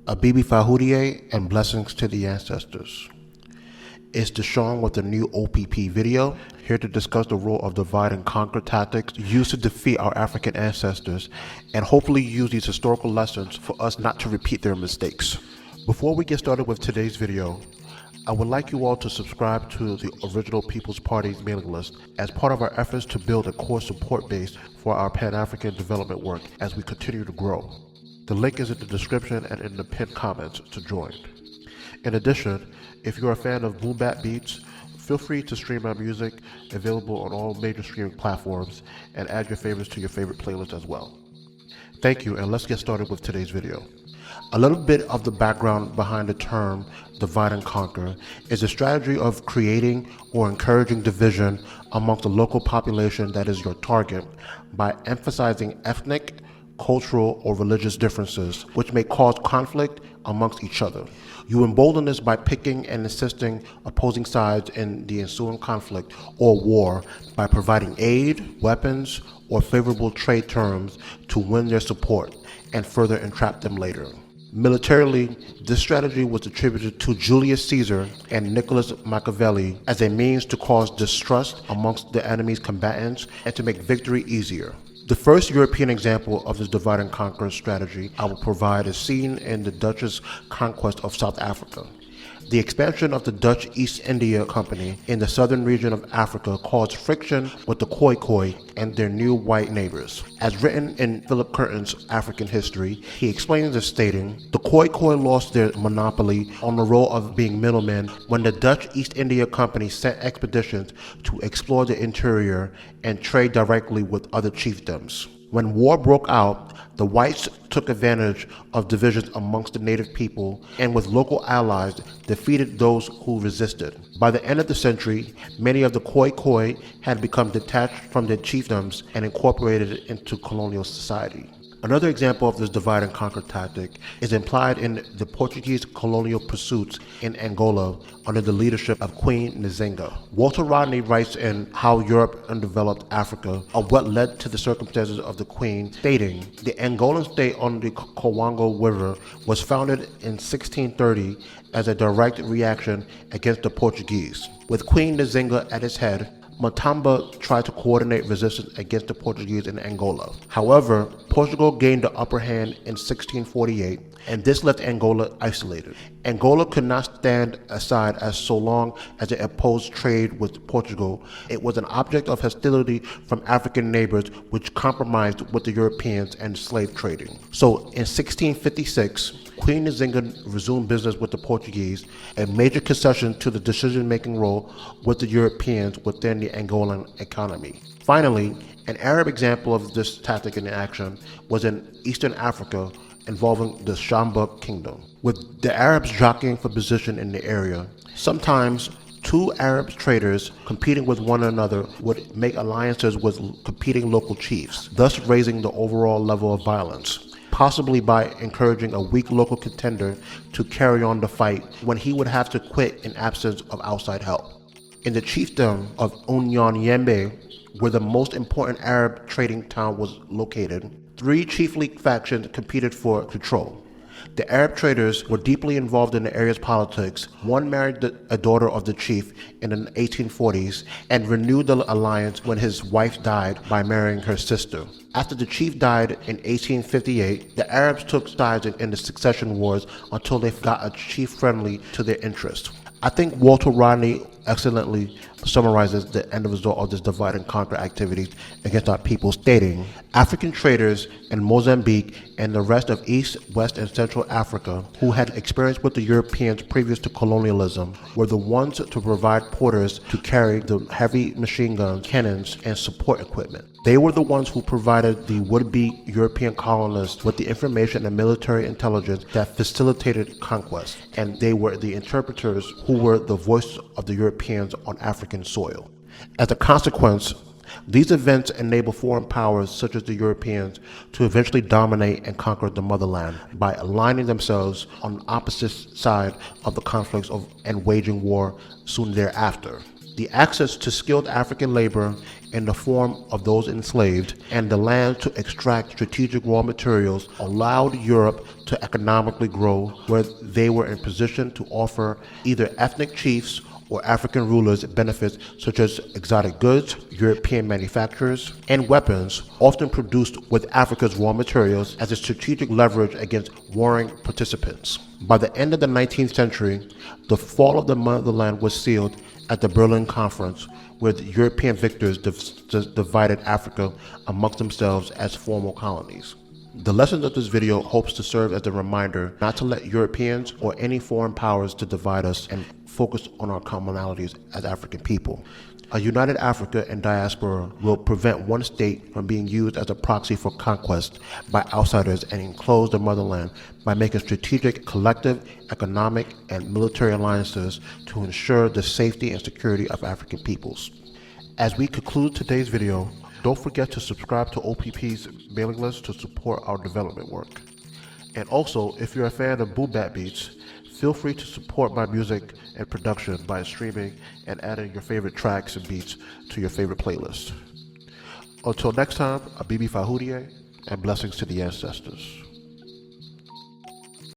Abibi Fahudie and blessings to the ancestors. It's Deshaun with a new OPP video, here to discuss the role of divide and conquer tactics used to defeat our African ancestors and hopefully use these historical lessons for us not to repeat their mistakes. Before we get started with today's video, I would like you all to subscribe to the original People's Party's mailing list as part of our efforts to build a core support base for our Pan-African development work as we continue to grow. The link is in the description and in the pinned comments to join. In addition, if you're a fan of boom bap beats, feel free to stream my music, available on all major streaming platforms, and add your favorites to your favorite playlist as well. Thank you, and let's get started with today's video. A little bit of the background behind the term divide and conquer is a strategy of creating or encouraging division amongst the local population that is your target by emphasizing ethnic, cultural, or religious differences, which may cause conflict amongst each other. You embolden this by picking and assisting opposing sides in the ensuing conflict or war by providing aid, weapons, or favorable trade terms to win their support and further entrap them later. Militarily, this strategy was attributed to Julius Caesar and Nicholas Machiavelli as a means to cause distrust amongst the enemy's combatants and to make victory easier. The first European example of this divide and conquer strategy I will provide is seen in the Dutch's conquest of South Africa. The expansion of the Dutch East India Company in the southern region of Africa caused friction with the Khoi and their new white neighbors. As written in Philip Curtin's African History, he explains this stating, "The Khoi lost their monopoly on the role of being middlemen when the Dutch East India Company sent expeditions to explore the interior and trade directly with other chiefdoms. When war broke out, the whites took advantage of divisions amongst the native people and with local allies defeated those who resisted. By the end of the century, many of the Khoi had become detached from their chiefdoms and incorporated into colonial society." Another example of this divide and conquer tactic is implied in the Portuguese colonial pursuits in Angola under the leadership of Queen Nzinga. Walter Rodney writes in How Europe Undeveloped Africa of what led to the circumstances of the Queen, stating, "The Angolan state on the Kawango River was founded in 1630 as a direct reaction against the Portuguese. With Queen Nzinga at its head, Matamba tried to coordinate resistance against the Portuguese in Angola. However, Portugal gained the upper hand in 1648, and this left Angola isolated. Angola could not stand aside as so long as it opposed trade with Portugal. It was an object of hostility from African neighbors, which compromised with the Europeans and slave trading. So in 1656, Queen Nzinga resumed business with the Portuguese, a major concession to the decision-making role with the Europeans within the Angolan economy. Finally, an Arab example of this tactic in action was in Eastern Africa, involving the Shambuk Kingdom. With the Arabs jockeying for position in the area, sometimes two Arab traders competing with one another would make alliances with competing local chiefs, thus raising the overall level of violence, possibly by encouraging a weak local contender to carry on the fight when he would have to quit in absence of outside help. In the chiefdom of Unyanyembe, where the most important Arab trading town was located, three chiefly factions competed for control. The Arab traders were deeply involved in the area's politics. One married a daughter of the chief in the 1840s and renewed the alliance when his wife died by marrying her sister. After the chief died in 1858, the Arabs took sides in the succession wars until they got a chief friendly to their interests. I think Walter Rodney excellently summarizes the end result of this divide and conquer activities against our people, stating, "African traders in Mozambique and the rest of East, West, and Central Africa who had experience with the Europeans previous to colonialism were the ones to provide porters to carry the heavy machine guns, cannons, and support equipment. They were the ones who provided the would-be European colonists with the information and military intelligence that facilitated conquest, and they were the interpreters who were the voice of the Europeans on African soil. As a consequence, these events enable foreign powers such as the Europeans to eventually dominate and conquer the motherland by aligning themselves on the opposite side of the conflicts and waging war soon thereafter. The access to skilled African labor in the form of those enslaved and the land to extract strategic raw materials allowed Europe to economically grow, where they were in position to offer either ethnic chiefs or African rulers benefits such as exotic goods, European manufacturers, and weapons, often produced with Africa's raw materials as a strategic leverage against warring participants. By the end of the 19th century, the fall of the motherland was sealed at the Berlin Conference, where the European victors divided Africa amongst themselves as formal colonies. The lessons of this video hopes to serve as a reminder not to let Europeans or any foreign powers to divide us and focus on our commonalities as African people. A united Africa and diaspora will prevent one state from being used as a proxy for conquest by outsiders and enclose the motherland by making strategic, collective, economic, and military alliances to ensure the safety and security of African peoples. As we conclude today's video, don't forget to subscribe to OPP's mailing list to support our development work. And also, if you're a fan of boom bap beats, feel free to support my music and production by streaming and adding your favorite tracks and beats to your favorite playlist. Until next time, Abibi Fahudie, and blessings to the ancestors.